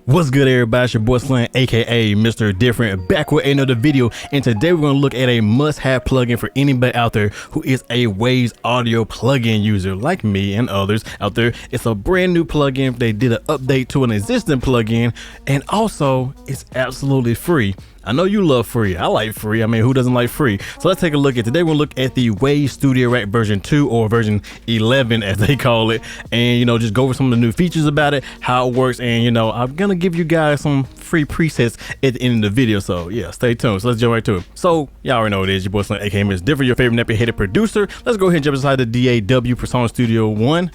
What's good, everybody? It's your boy Slan, aka Mr. Different, back with another video, and today we're going to look at a must-have plugin for anybody out there who is a Waves audio plugin user like me and others out there. It's a brand new plugin. They did an update to an existing plugin, and also it's absolutely free. I know you love free. I like free. I mean, who doesn't like free? So let's take a look at today. We'll look at the Waves Studio Rack version 2 or version 11 as they call it, and just go over some of the new features about it, how it works, and I'm gonna give you guys some free presets at the end of the video. So yeah, stay tuned. So let's jump right to it. So y'all already know what it is. Your boy Slim, aka Mr. Different, your favorite nappy-headed producer. Let's go ahead and jump inside the DAW Persona Studio 1.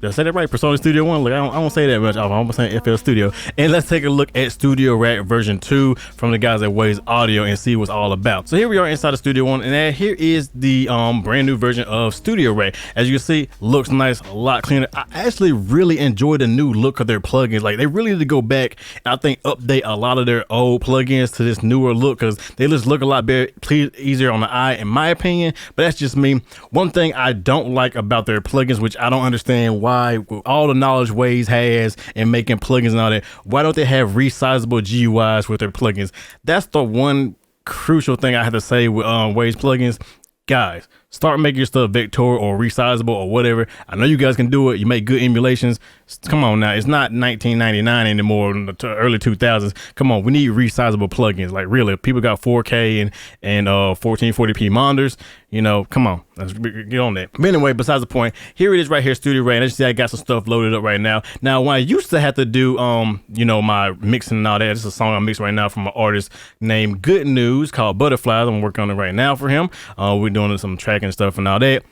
Did I say that right? Persona Studio 1? Look, I don't say that much. I'm almost saying FL Studio. And let's take a look at Studio Rack version 2 from the guys at Waves Audio and see what's all about. So here we are inside of Studio 1, and here is the brand new version of Studio Rack. As you can see, looks nice, a lot cleaner. I actually really enjoy the new look of their plugins. Like, they really need to go back and I think update a lot of their old plugins to this newer look, because they just look a lot better, easier on the eye, in my opinion. But that's just me. One thing I don't like about their plugins, which I don't understand why, with all the knowledge Waves has in making plugins and all that, why don't they have resizable GUIs with their plugins? That's the one crucial thing I have to say with Waves plugins. Guys, start making your stuff vector or resizable or whatever. I know you guys can do it. You make good emulations. Come on now. It's not 1999 anymore, in the early 2000s. Come on, we need resizable plugins. Like, really, people got 4K and 1440p monitors. Come on, let's get on that. But anyway, besides the point, here it is right here, Studio Rack. As you see, I got some stuff loaded up right now. Now, when I used to have to do, my mixing and all that, this is a song I'm mixing right now from an artist named Good News called Butterflies. I'm working on it right now for him. We're doing some tracking stuff and all that.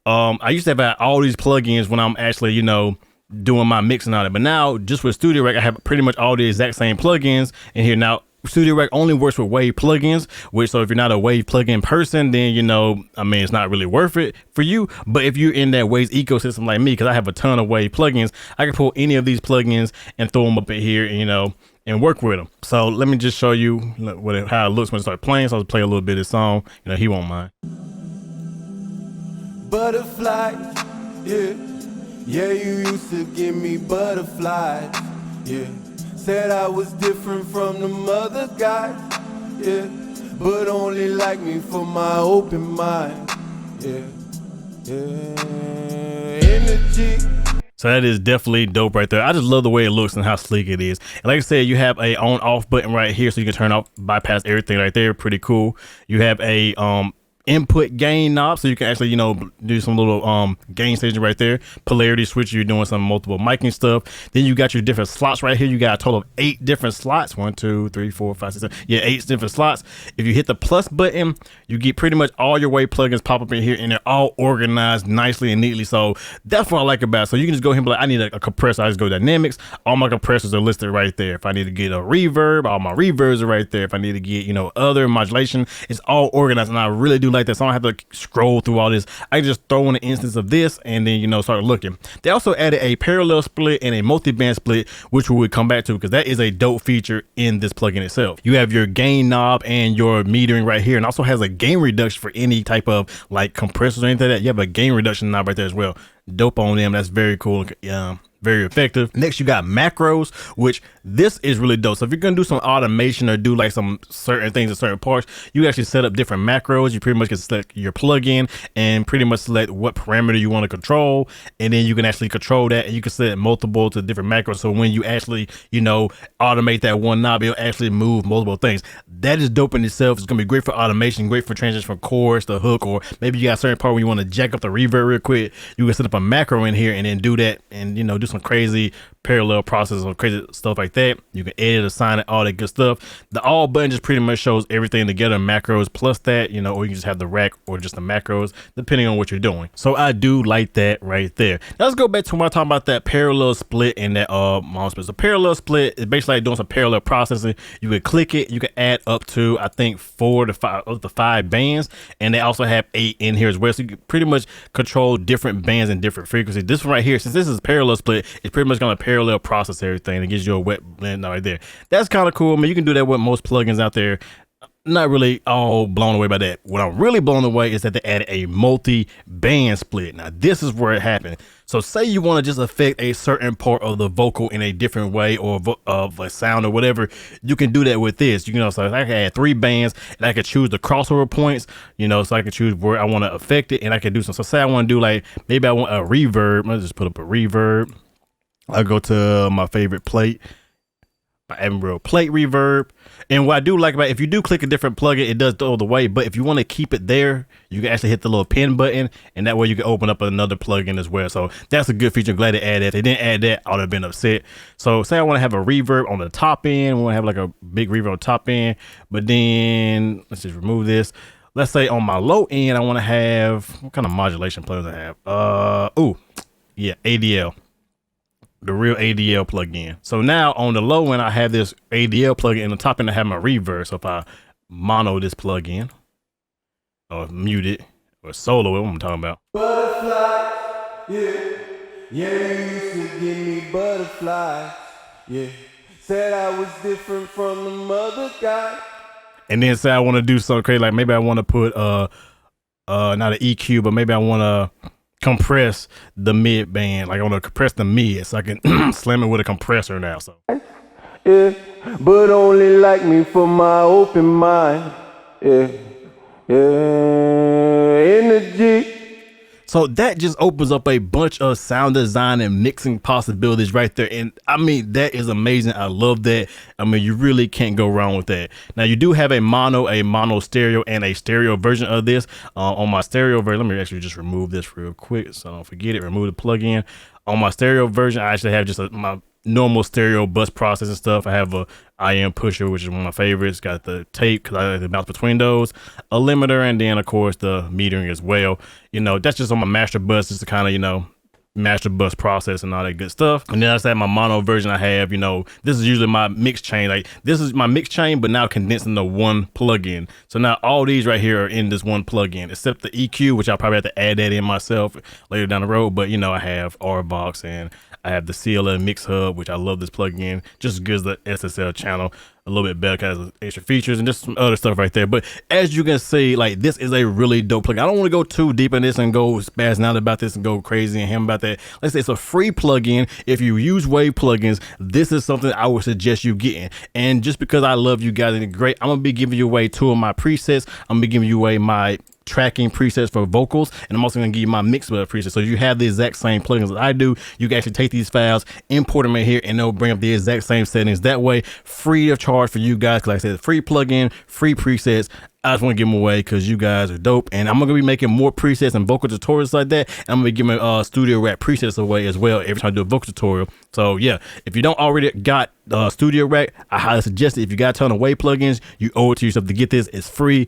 I used to have all these plugins when I'm actually, doing my mixing on it. But now, just with Studio Rack, I have pretty much all the exact same plugins in here. Now, Studio Rack only works with Wave plugins, so if you're not a Wave plugin person, then it's not really worth it for you. But if you're in that Waves ecosystem like me, because I have a ton of Wave plugins, I can pull any of these plugins and throw them up in here, and work with them. So let me just show you how it looks when it starts playing. So I'll play a little bit of this song. He won't mind. Butterflies, yeah, yeah, you used to give me butterflies, yeah. Said I was different from the other guys, yeah, but only like me for my open mind, yeah, yeah, energy. So that is definitely dope right there. I just love the way it looks and how sleek it is. And like I said, you have a on off button right here, so you can turn off, bypass everything right there. Pretty cool. You have a input gain knob, so you can actually do some little gain station right there. Polarity switch, you're doing some multiple miking stuff. Then you got your different slots right here. You got a total of 8 different slots. 1, 2, 3, 4, 5, 6, 7. Yeah, 8 different slots. If you hit the plus button, you get pretty much all your Wave plugins pop up in here, and they're all organized nicely and neatly. So that's what I like about it. So you can just go ahead and be like, I need a compressor. I just go dynamics. All my compressors are listed right there. If I need to get a reverb, all my reverbs are right there. If I need to get other modulation, it's all organized, and I really do like that. So I don't have to scroll through all this. I can just throw in an instance of this and then start looking. They also added a parallel split and a multiband split, which we would come back to, because that is a dope feature in this plugin itself. You have your gain knob and your metering right here, and also has a gain reduction for any type of like compressors or anything like that. You have a gain reduction knob right there as well. Dope on them. That's very cool. Very effective. Next, you got macros, which this is really dope. So if you're gonna do some automation or do like some certain things in certain parts, you actually set up different macros. You pretty much can select your plugin and pretty much select what parameter you want to control, and then you can actually control that, and you can set multiple to different macros. So when you actually automate that one knob, it'll actually move multiple things. That is dope in itself. It's gonna be great for automation, great for transition from chorus to hook, or maybe you got a certain part where you want to jack up the reverb real quick. You can set up a macro in here and then do that, and do some crazy parallel process or crazy stuff like that. You can edit, assign it, all that good stuff. The all button just pretty much shows everything together, macros plus that, or you can just have the rack or just the macros, depending on what you're doing. So I do like that right there. Now let's go back to when I talk about that parallel split and that split. So parallel split is basically like doing some parallel processing. You can click it, you can add up to I think 4 to 5 bands, and they also have 8 in here as well. So you can pretty much control different bands and different frequencies. This one right here, since this is parallel split, it's pretty much gonna parallel process everything. It gives you a wet blend right there. That's kind of cool. I mean, you can do that with most plugins out there. Not really all blown away by that. What I'm really blown away is that they added a multi-band split. Now this is where it happened. So say you want to just affect a certain part of the vocal in a different way, or of a sound or whatever, you can do that with this. You know, so I can add 3 bands, and I can choose the crossover points, you know, so I can choose where I want to affect it, and I can do some. So say I want to do like, maybe I want a reverb. Let's just put up a reverb. I'll go to my favorite plate, my Emerald plate reverb. And what I do like about it, if you do click a different plugin, it does throw the way. But if you want to keep it there, you can actually hit the little pin button, and that way you can open up another plugin as well. So that's a good feature. I'm glad they added that. If they didn't add that, I would have been upset. So say I want to have a reverb on the top end. I want to have like a big reverb on the top end. But then let's just remove this. Let's say on my low end, I want to have, what kind of modulation plugins I have? ADL. The real ADL plugin. So now on the low end, I have this ADL plugin, and the top end I have my reverb. So if I mono this plugin, or mute it, or solo it, what I'm talking about. Butterflies, yeah, yeah, you used to give me butterflies, yeah. Said I was different from the other guy. And then say I want to do something crazy, like maybe I want to put not an EQ, but maybe I want to compress the mid band. Like I want to compress the mid, so I can slam it with a compressor now. So yeah, but only like me for my open mind. Yeah, energy. So that just opens up a bunch of sound design and mixing possibilities right there. And I mean, that is amazing. I love that. I mean, you really can't go wrong with that. Now you do have a mono stereo, and a stereo version of this. On my stereo version, let me actually just remove this real quick so I don't forget it. Remove the plugin. On my stereo version, I actually have just my normal stereo bus processing stuff. I have a IM pusher, which is one of my favorites. Got the tape because I like to bounce between those, a limiter, and then of course the metering as well. You know, that's just on my master bus, just to kind of, you know, master bus process and all that good stuff. And then I said my mono version I have, you know, this is usually my mix chain. Like this is my mix chain, but now condensed into one plugin. So now all these right here are in this one plugin, except the EQ, which I'll probably have to add that in myself later down the road. But you know, I have RBox, and I have the CLN Mix Hub, which I love this plugin, just as good as the SSL channel, a little bit better because it has extra features and just some other stuff right there. But as you can see, like this is a really dope plugin. I don't want to go too deep in this and go spazzing out about this and go crazy and ham about that. Let's say it's a free plugin. If you use Wave plugins, this is something I would suggest you getting. And just because I love you guys and it's great, I'm gonna be giving you away 2 of my presets. I'm gonna be giving you away my tracking presets for vocals, and I'm also going to give you my mix presets. So if you have the exact same plugins that I do, you can actually take these files, import them in here, and they'll bring up the exact same settings. That way, free of charge for you guys. Because like I said, free plugin, free presets. I just want to give them away because you guys are dope, and I'm going to be making more presets and vocal tutorials like that. And I'm going to be giving Studio Rack presets away as well every time I do a vocal tutorial. So yeah, if you don't already got Studio Rack, I highly suggest it. If you got a ton of Wave plugins, you owe it to yourself to get this. It's free.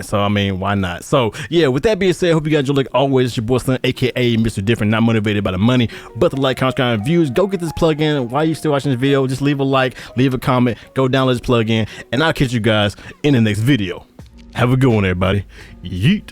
So I mean, why not? So yeah, with that being said, hope you guys enjoy. Like always, it's your boy Slim, aka Mr. Different, not motivated by the money, but the like, comment, and views. Go get this plugin. While you still watching this video, just leave a like, leave a comment, go download this plugin, and I'll catch you guys in the next video. Have a good one, everybody. Yeet.